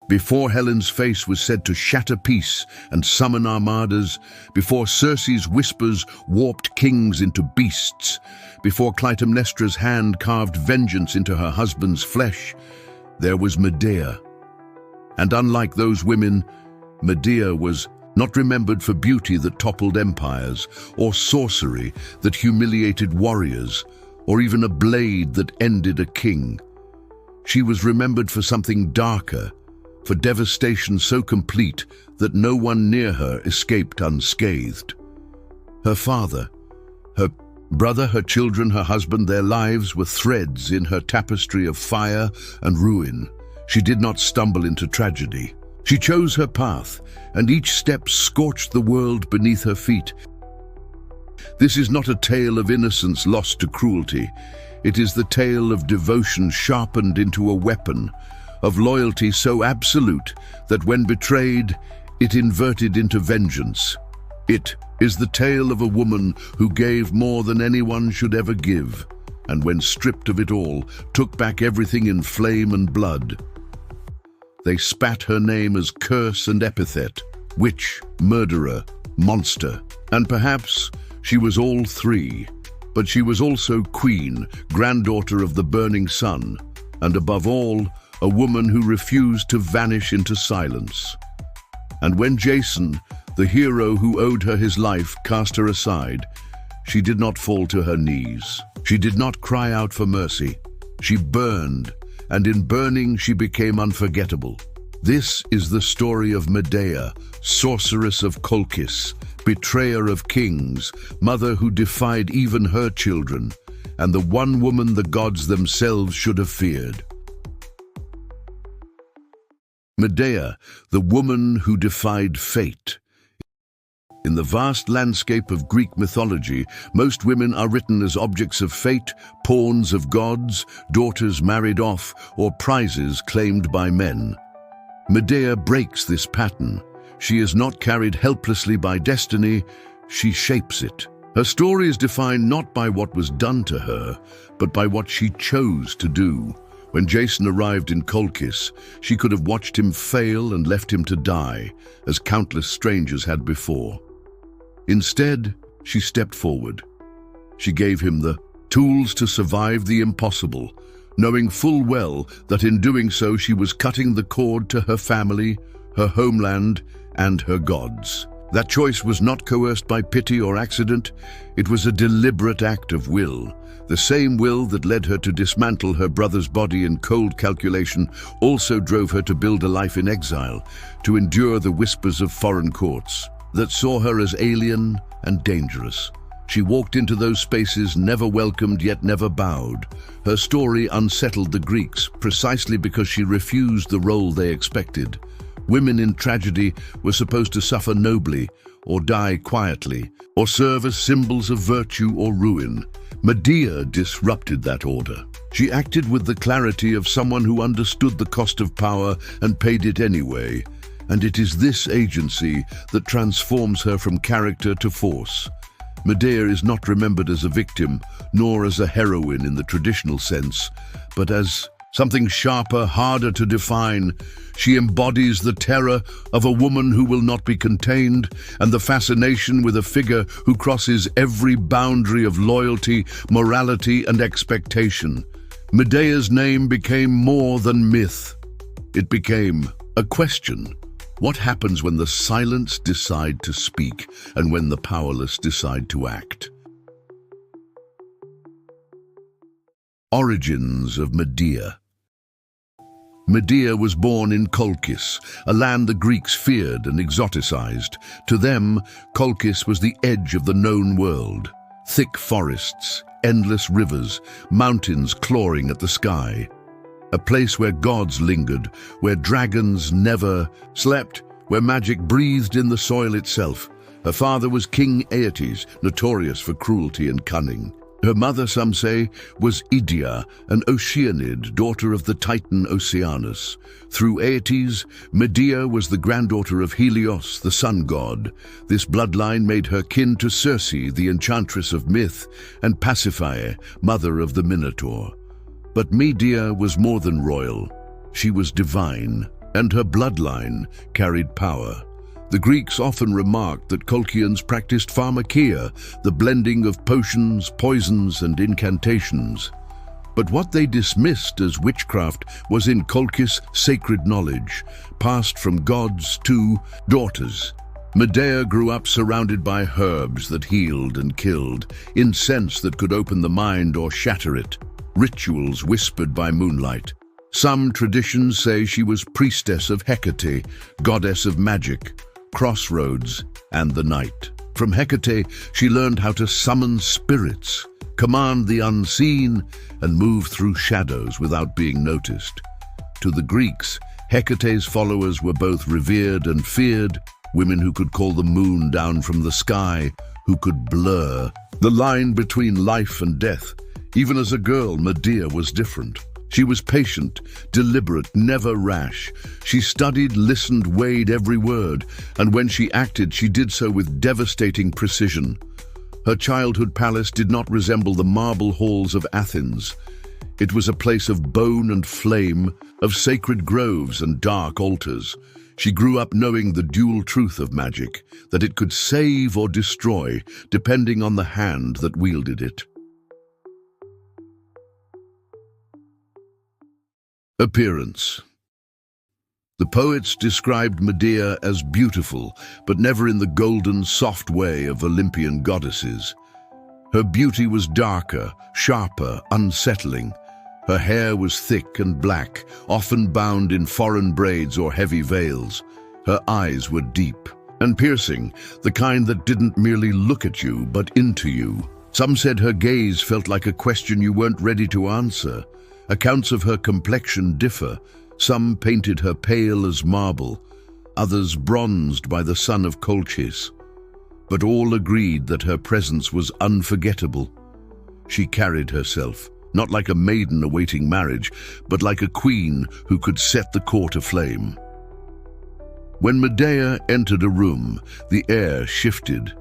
Before Helen's face was said to shatter peace and summon armadas, before Circe's whispers warped kings into beasts, before Clytemnestra's hand carved vengeance into her husband's flesh, there was Medea. And unlike those women, Medea was not remembered for beauty that toppled empires, or sorcery that humiliated warriors, or even a blade that ended a king. She was remembered for something darker, for devastation so complete that no one near her escaped unscathed. Her father, her brother, her children, her husband, their lives were threads in her tapestry of fire and ruin. She did not stumble into tragedy. She chose her path, and each step scorched the world beneath her feet. This is not a tale of innocence lost to cruelty. It is the tale of devotion sharpened into a weapon, of loyalty so absolute that when betrayed, it inverted into vengeance. It is the tale of a woman who gave more than anyone should ever give, and when stripped of it all, took back everything in flame and blood. They spat her name as curse and epithet, witch, murderer, monster, and perhaps she was all three. But she was also queen, granddaughter of the burning sun, and above all, a woman who refused to vanish into silence. And when Jason, the hero who owed her his life, cast her aside, she did not fall to her knees. She did not cry out for mercy. She burned, and in burning she became unforgettable. This is the story of Medea, sorceress of Colchis, betrayer of kings, mother who defied even her children, and the one woman the gods themselves should have feared. Medea, the woman who defied fate. In the vast landscape of Greek mythology, most women are written as objects of fate, pawns of gods, daughters married off, or prizes claimed by men. Medea breaks this pattern. She is not carried helplessly by destiny, she shapes it. Her story is defined not by what was done to her, but by what she chose to do. When Jason arrived in Colchis, she could have watched him fail and left him to die, as countless strangers had before. Instead, she stepped forward. She gave him the tools to survive the impossible, knowing full well that in doing so she was cutting the cord to her family, her homeland, and her gods. That choice was not coerced by pity or accident. It was a deliberate act of will. The same will that led her to dismantle her brother's body in cold calculation also drove her to build a life in exile, to endure the whispers of foreign courts that saw her as alien and dangerous. She walked into those spaces never welcomed yet never bowed. Her story unsettled the Greeks precisely because she refused the role they expected. Women in tragedy were supposed to suffer nobly, or die quietly, or serve as symbols of virtue or ruin. Medea disrupted that order. She acted with the clarity of someone who understood the cost of power and paid it anyway. And it is this agency that transforms her from character to force. Medea is not remembered as a victim, nor as a heroine in the traditional sense, but as something sharper, harder to define. She embodies the terror of a woman who will not be contained, and the fascination with a figure who crosses every boundary of loyalty, morality, and expectation. Medea's name became more than myth. It became a question. What happens when the silent decide to speak, and when the powerless decide to act? Origins of Medea. Medea was born in Colchis, a land the Greeks feared and exoticized. To them, Colchis was the edge of the known world. Thick forests, endless rivers, mountains clawing at the sky. A place where gods lingered, where dragons never slept, where magic breathed in the soil itself. Her father was King Aeetes, notorious for cruelty and cunning. Her mother, some say, was Idea, an Oceanid, daughter of the Titan Oceanus. Through Aeetes, Medea was the granddaughter of Helios, the sun god. This bloodline made her kin to Circe, the enchantress of myth, and Pasiphae, mother of the Minotaur. But Medea was more than royal. She was divine, and her bloodline carried power. The Greeks often remarked that Colchians practiced pharmakia, the blending of potions, poisons, and incantations. But what they dismissed as witchcraft was in Colchis sacred knowledge, passed from gods to daughters. Medea grew up surrounded by herbs that healed and killed, incense that could open the mind or shatter it, rituals whispered by moonlight. Some traditions say she was priestess of Hecate, goddess of magic, crossroads, and the night. From Hecate, she learned how to summon spirits, command the unseen, and move through shadows without being noticed. To the Greeks, Hecate's followers were both revered and feared, women who could call the moon down from the sky, who could blur the line between life and death. Even as a girl, Medea was different. She was patient, deliberate, never rash. She studied, listened, weighed every word, and when she acted, she did so with devastating precision. Her childhood palace did not resemble the marble halls of Athens. It was a place of bone and flame, of sacred groves and dark altars. She grew up knowing the dual truth of magic, that it could save or destroy, depending on the hand that wielded it. Appearance. The poets described Medea as beautiful, but never in the golden, soft way of Olympian goddesses. Her beauty was darker, sharper, unsettling. Her hair was thick and black, often bound in foreign braids or heavy veils. Her eyes were deep and piercing, the kind that didn't merely look at you, but into you. Some said her gaze felt like a question you weren't ready to answer. Accounts of her complexion differ. Some painted her pale as marble, others bronzed by the sun of Colchis. But all agreed that her presence was unforgettable. She carried herself, not like a maiden awaiting marriage, but like a queen who could set the court aflame. When Medea entered a room, the air shifted.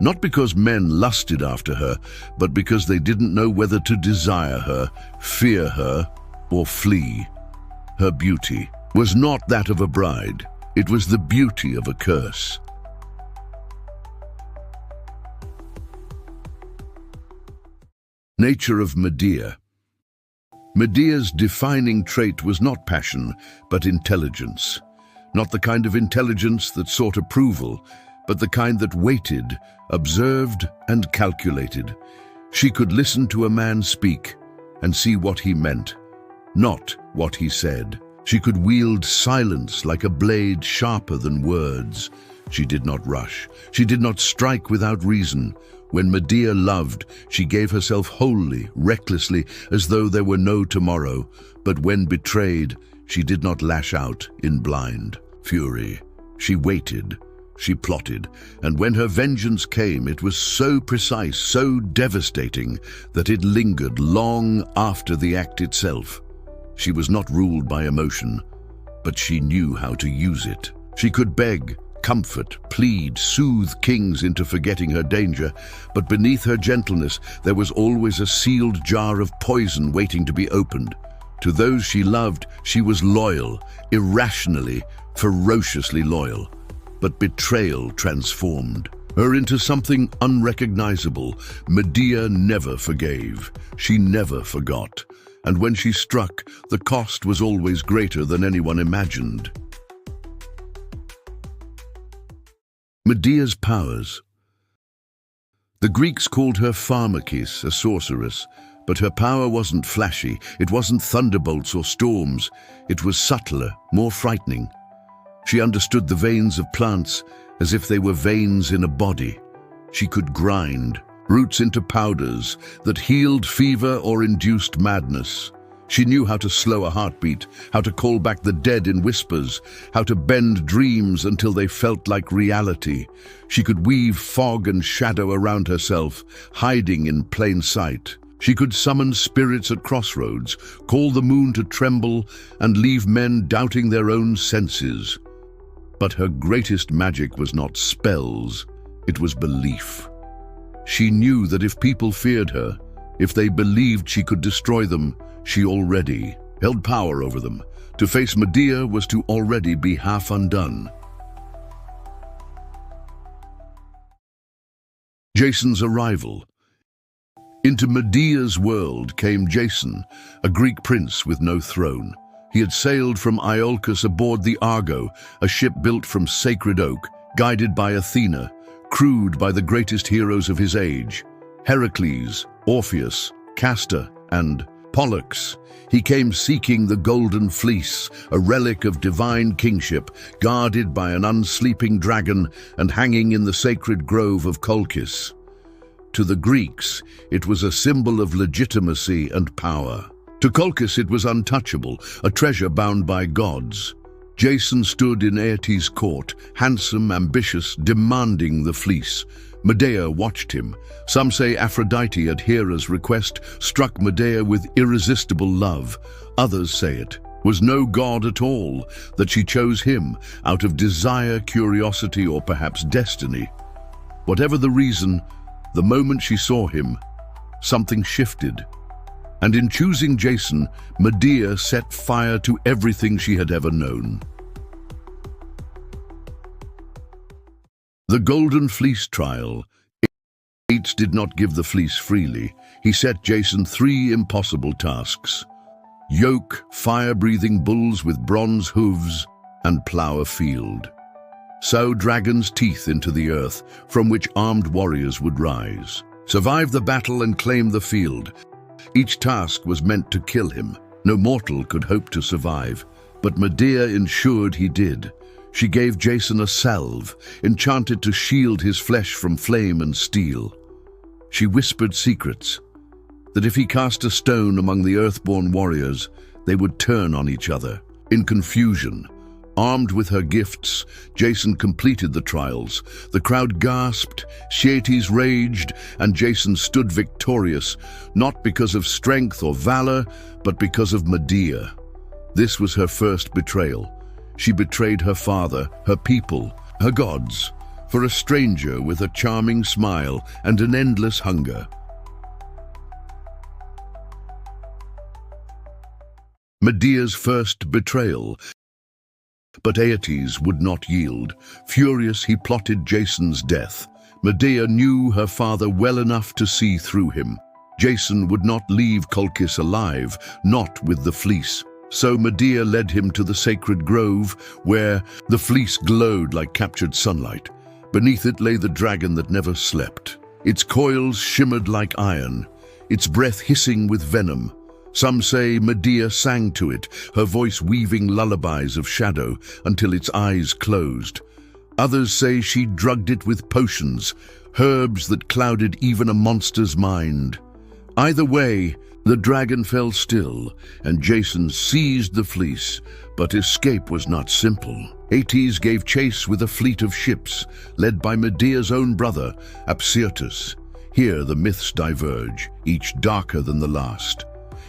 Not because men lusted after her, but because they didn't know whether to desire her, fear her, or flee. Her beauty was not that of a bride. It was the beauty of a curse. Nature of Medea. Medea's defining trait was not passion, but intelligence. Not the kind of intelligence that sought approval, but the kind that waited, observed, and calculated. She could listen to a man speak and see what he meant, not what he said. She could wield silence like a blade sharper than words. She did not rush. She did not strike without reason. When Medea loved, she gave herself wholly, recklessly, as though there were no tomorrow. But when betrayed, she did not lash out in blind fury. She waited. She plotted, and when her vengeance came, it was so precise, so devastating, that it lingered long after the act itself. She was not ruled by emotion, but she knew how to use it. She could beg, comfort, plead, soothe kings into forgetting her danger, but beneath her gentleness there was always a sealed jar of poison waiting to be opened. To those she loved, she was loyal, irrationally, ferociously loyal. But betrayal transformed her into something unrecognizable. Medea never forgave. She never forgot. And when she struck, the cost was always greater than anyone imagined. Medea's powers. The Greeks called her Pharmakis, a sorceress, but her power wasn't flashy. It wasn't thunderbolts or storms. It was subtler, more frightening. She understood the veins of plants as if they were veins in a body. She could grind roots into powders that healed fever or induced madness. She knew how to slow a heartbeat, how to call back the dead in whispers, how to bend dreams until they felt like reality. She could weave fog and shadow around herself, hiding in plain sight. She could summon spirits at crossroads, call the moon to tremble, and leave men doubting their own senses. But her greatest magic was not spells, it was belief. She knew that if people feared her, if they believed she could destroy them, she already held power over them. To face Medea was to already be half undone. Jason's arrival. Into Medea's world came Jason, a Greek prince with no throne. He had sailed from Iolcus aboard the Argo, a ship built from sacred oak, guided by Athena, crewed by the greatest heroes of his age, Heracles, Orpheus, Castor, and Pollux. He came seeking the Golden Fleece, a relic of divine kingship, guarded by an unsleeping dragon and hanging in the sacred grove of Colchis. To the Greeks, it was a symbol of legitimacy and power. To Colchis, it was untouchable, a treasure bound by gods. Jason stood in Aeetes' court, handsome, ambitious, demanding the fleece. Medea watched him. Some say Aphrodite, at Hera's request, struck Medea with irresistible love. Others say it was no god at all, that she chose him out of desire, curiosity, or perhaps destiny. Whatever the reason, the moment she saw him, something shifted. And in choosing Jason, Medea set fire to everything she had ever known. The Golden Fleece trial. Aeetes did not give the fleece freely. He set Jason 3 impossible tasks: yoke fire-breathing bulls with bronze hooves, and plow a field. Sow dragons' teeth into the earth, from which armed warriors would rise. Survive the battle and claim the field. Each task was meant to kill him. No mortal could hope to survive, but Medea ensured he did. She gave Jason a salve, enchanted to shield his flesh from flame and steel. She whispered secrets, that if he cast a stone among the earthborn warriors, they would turn on each other. In confusion, armed with her gifts, Jason completed the trials. The crowd gasped, Aeetes raged, and Jason stood victorious, not because of strength or valor, but because of Medea. This was her first betrayal. She betrayed her father, her people, her gods, for a stranger with a charming smile and an endless hunger. Medea's first betrayal. But Aeetes would not yield. Furious, he plotted Jason's death. Medea knew her father well enough to see through him. Jason would not leave Colchis alive, not with the fleece. So Medea led him to the sacred grove, where the fleece glowed like captured sunlight. Beneath it lay the dragon that never slept. Its coils shimmered like iron, its breath hissing with venom. Some say Medea sang to it, her voice weaving lullabies of shadow until its eyes closed. Others say she drugged it with potions, herbs that clouded even a monster's mind. Either way, the dragon fell still, and Jason seized the fleece, but escape was not simple. Aeetes gave chase with a fleet of ships, led by Medea's own brother, Apsyrtus. Here the myths diverge, each darker than the last.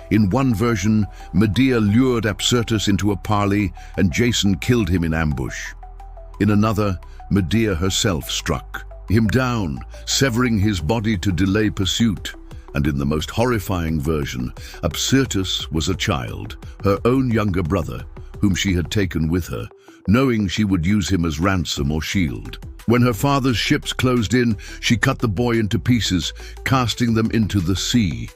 In one version, Medea lured Apsyrtus into a parley, and Jason killed him in ambush. In another, Medea herself struck him down, severing his body to delay pursuit. And in the most horrifying version, Apsyrtus was a child, her own younger brother, whom she had taken with her, knowing she would use him as ransom or shield. When her father's ships closed in, she cut the boy into pieces, casting them into the sea.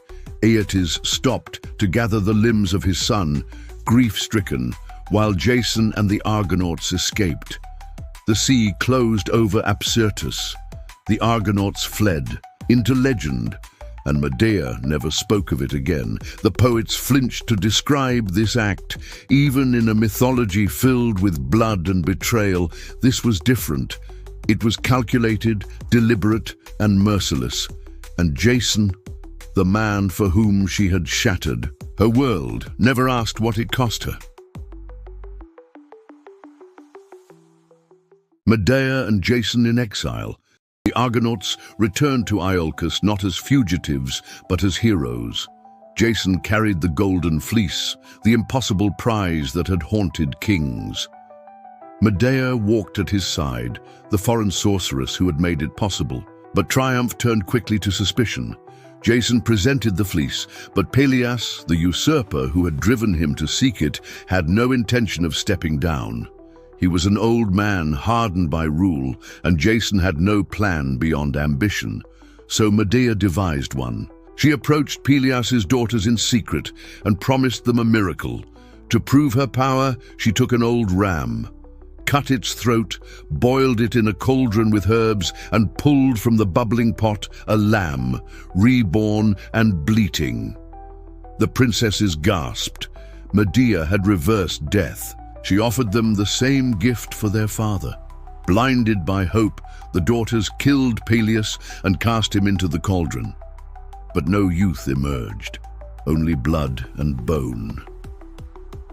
Aeetes stopped to gather the limbs of his son, grief-stricken, while Jason and the Argonauts escaped. The sea closed over Apsyrtus. The Argonauts fled into legend, and Medea never spoke of it again. The poets flinched to describe this act. Even in a mythology filled with blood and betrayal, this was different. It was calculated, deliberate, and merciless. And Jason, the man for whom she had shattered her world, never asked what it cost her. Medea and Jason in exile. The Argonauts returned to Iolcus not as fugitives, but as heroes. Jason carried the Golden Fleece, the impossible prize that had haunted kings. Medea walked at his side, the foreign sorceress who had made it possible. But triumph turned quickly to suspicion. Jason presented the fleece, but Pelias, the usurper who had driven him to seek it, had no intention of stepping down. He was an old man hardened by rule, and Jason had no plan beyond ambition. So Medea devised one. She approached Pelias's daughters in secret and promised them a miracle. To prove her power, she took an old ram, cut its throat, boiled it in a cauldron with herbs, and pulled from the bubbling pot a lamb, reborn and bleating. The princesses gasped. Medea had reversed death. She offered them the same gift for their father. Blinded by hope, the daughters killed Pelias and cast him into the cauldron. But no youth emerged, only blood and bone.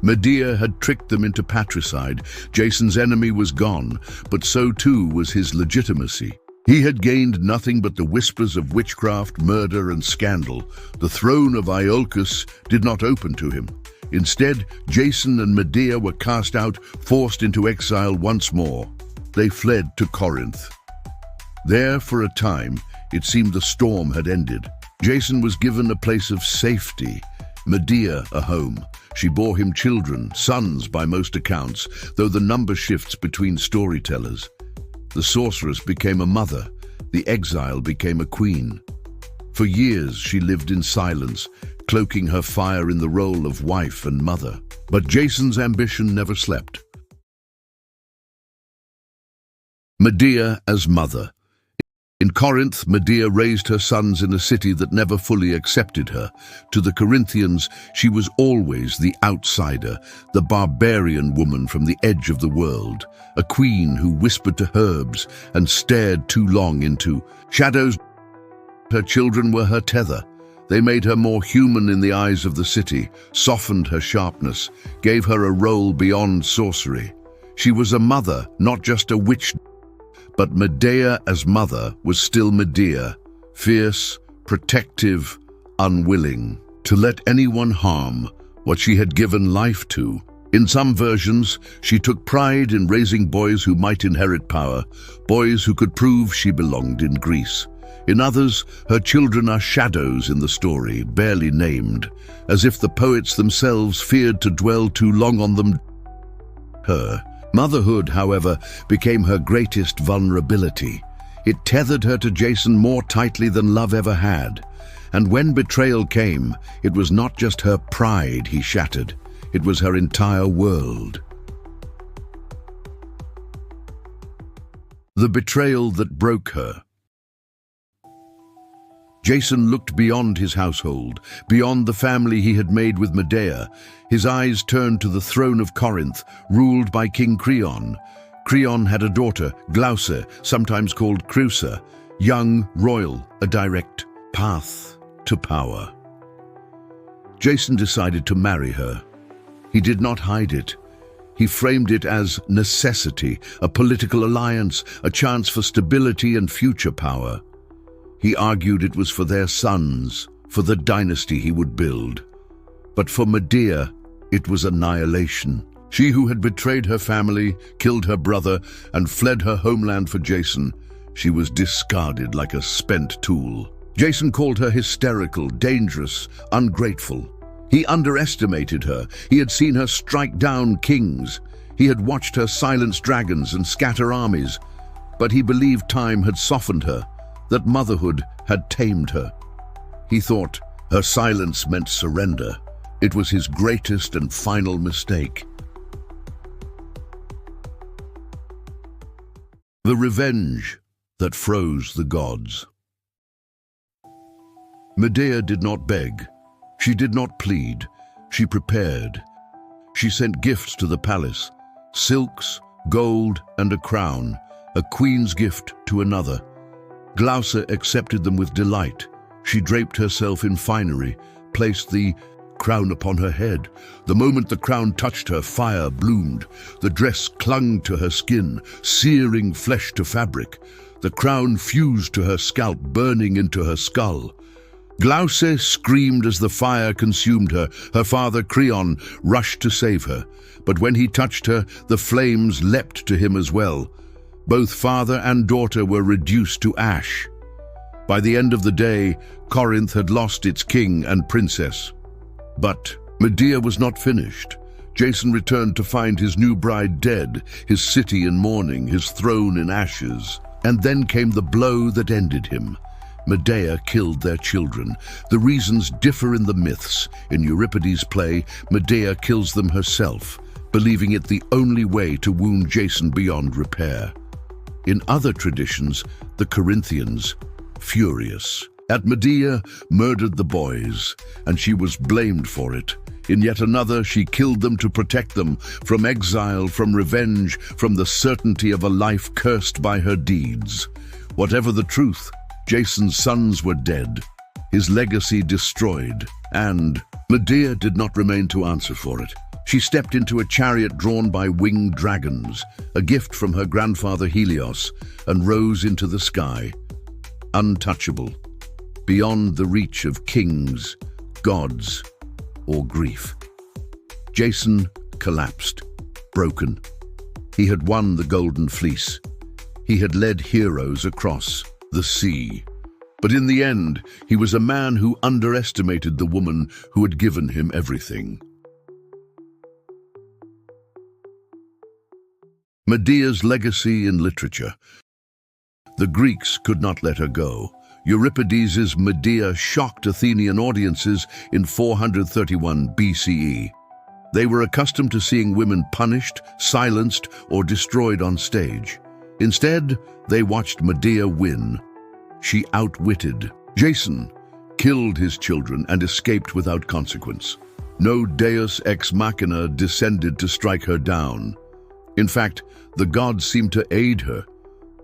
Medea had tricked them into patricide. Jason's enemy was gone, but so too was his legitimacy. He had gained nothing but the whispers of witchcraft, murder, and scandal. The throne of Iolcus did not open to him. Instead, Jason and Medea were cast out, forced into exile once more. They fled to Corinth. There, for a time, it seemed the storm had ended. Jason was given a place of safety, Medea a home. She bore him children, sons by most accounts, though the number shifts between storytellers. The sorceress became a mother, the exile became a queen. For years she lived in silence, cloaking her fire in the role of wife and mother. But Jason's ambition never slept. Medea as mother. In Corinth, Medea raised her sons in a city that never fully accepted her. To the Corinthians, she was always the outsider, the barbarian woman from the edge of the world, a queen who whispered to herbs and stared too long into shadows. Her children were her tether. They made her more human in the eyes of the city, softened her sharpness, gave her a role beyond sorcery. She was a mother, not just a witch. But Medea as mother was still Medea, fierce, protective, unwilling to let anyone harm what she had given life to. In some versions, she took pride in raising boys who might inherit power, boys who could prove she belonged in Greece. In others, her children are shadows in the story, barely named, as if the poets themselves feared to dwell too long on them. Motherhood, however, became her greatest vulnerability. It tethered her to Jason more tightly than love ever had. And when betrayal came, it was not just her pride he shattered, it was her entire world. The betrayal that broke her. Jason looked beyond his household, beyond the family he had made with Medea. His eyes turned to the throne of Corinth, ruled by King Creon. Creon had a daughter, Glauce, sometimes called Creusa, young, royal, a direct path to power. Jason decided to marry her. He did not hide it. He framed it as necessity, a political alliance, a chance for stability and future power. He argued it was for their sons, for the dynasty he would build. But for Medea, it was annihilation. She who had betrayed her family, killed her brother, and fled her homeland for Jason, she was discarded like a spent tool. Jason called her hysterical, dangerous, ungrateful. He underestimated her. He had seen her strike down kings. He had watched her silence dragons and scatter armies. But he believed time had softened her, that motherhood had tamed her. He thought her silence meant surrender. It was his greatest and final mistake. The revenge that froze the gods. Medea did not beg. She did not plead. She prepared. She sent gifts to the palace, silks, gold, and a crown, a queen's gift to another. Glauce accepted them with delight. She draped herself in finery, placed the crown upon her head. The moment the crown touched her, fire bloomed. The dress clung to her skin, searing flesh to fabric. The crown fused to her scalp, burning into her skull. Glauce screamed as the fire consumed her. Her father, Creon, rushed to save her. But when he touched her, the flames leapt to him as well. Both father and daughter were reduced to ash. By the end of the day, Corinth had lost its king and princess. But Medea was not finished. Jason returned to find his new bride dead, his city in mourning, his throne in ashes. And then came the blow that ended him. Medea killed their children. The reasons differ in the myths. In Euripides' play, Medea kills them herself, believing it the only way to wound Jason beyond repair. In other traditions, the Corinthians, furious at Medea, murdered the boys, and she was blamed for it. In yet another, she killed them to protect them from exile, from revenge, from the certainty of a life cursed by her deeds. Whatever the truth, Jason's sons were dead, his legacy destroyed, and Medea did not remain to answer for it. She stepped into a chariot drawn by winged dragons, a gift from her grandfather Helios, and rose into the sky, untouchable, beyond the reach of kings, gods, or grief. Jason collapsed, broken. He had won the Golden Fleece. He had led heroes across the sea. But in the end, he was a man who underestimated the woman who had given him everything. Medea's legacy in literature. The Greeks could not let her go. Euripides' Medea shocked Athenian audiences in 431 BCE. They were accustomed to seeing women punished, silenced, or destroyed on stage. Instead, they watched Medea win. She outwitted Jason, killed his children, and escaped without consequence. No deus ex machina descended to strike her down. In fact, the gods seemed to aid her.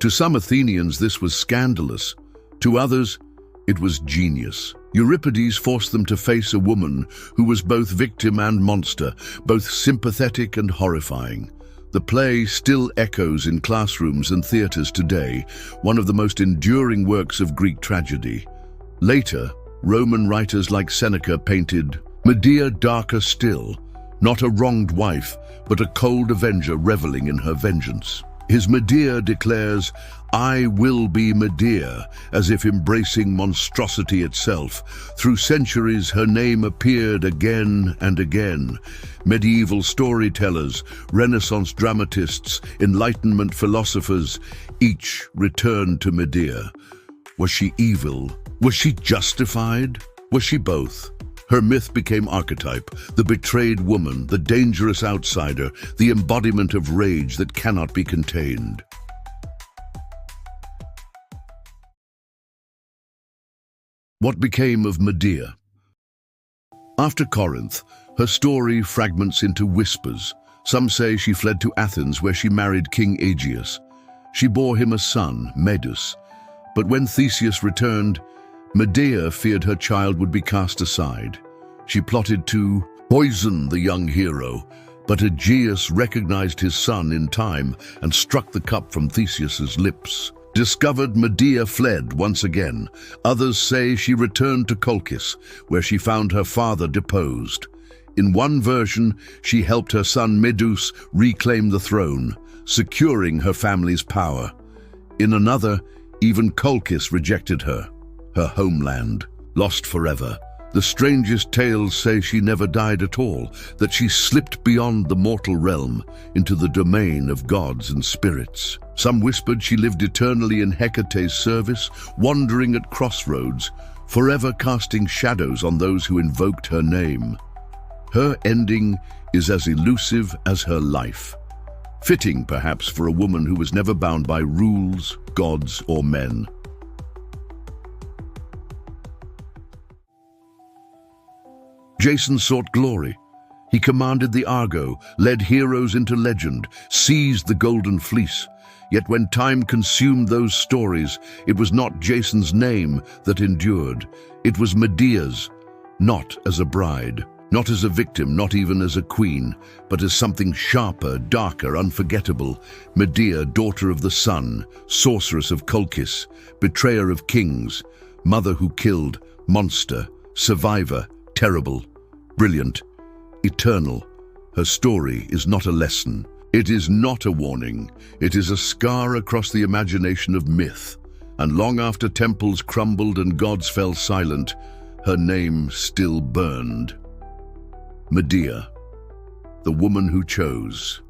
To some Athenians, this was scandalous. To others, it was genius. Euripides forced them to face a woman who was both victim and monster, both sympathetic and horrifying. The play still echoes in classrooms and theaters today, one of the most enduring works of Greek tragedy. Later, Roman writers like Seneca painted Medea darker still, not a wronged wife, but a cold avenger reveling in her vengeance. His Medea declares, "I will be Medea," as if embracing monstrosity itself. Through centuries, her name appeared again and again. Medieval storytellers, Renaissance dramatists, Enlightenment philosophers, each returned to Medea. Was she evil? Was she justified? Was she both? Her myth became archetype, the betrayed woman, the dangerous outsider, the embodiment of rage that cannot be contained. What became of Medea? After Corinth, her story fragments into whispers. Some say she fled to Athens, where she married King Aegeus. She bore him a son, Medus. But when Theseus returned, Medea feared her child would be cast aside. She plotted to poison the young hero, but Aegeus recognized his son in time and struck the cup from Theseus's lips. Discovered, Medea fled once again. Others say she returned to Colchis, where she found her father deposed. In one version, she helped her son Medus reclaim the throne, securing her family's power. In another, even Colchis rejected her, her homeland, lost forever. The strangest tales say she never died at all, that she slipped beyond the mortal realm into the domain of gods and spirits. Some whispered she lived eternally in Hecate's service, wandering at crossroads, forever casting shadows on those who invoked her name. Her ending is as elusive as her life. Fitting, perhaps, for a woman who was never bound by rules, gods, or men. Jason sought glory. He commanded the Argo, led heroes into legend, seized the Golden Fleece. Yet when time consumed those stories, it was not Jason's name that endured. It was Medea's, not as a bride, not as a victim, not even as a queen, but as something sharper, darker, unforgettable. Medea, daughter of the sun, sorceress of Colchis, betrayer of kings, mother who killed, monster, survivor, terrible, brilliant, eternal. Her story is not a lesson. It is not a warning. It is a scar across the imagination of myth, And long after temples crumbled and gods fell silent, her name still burned. Medea, the woman who chose.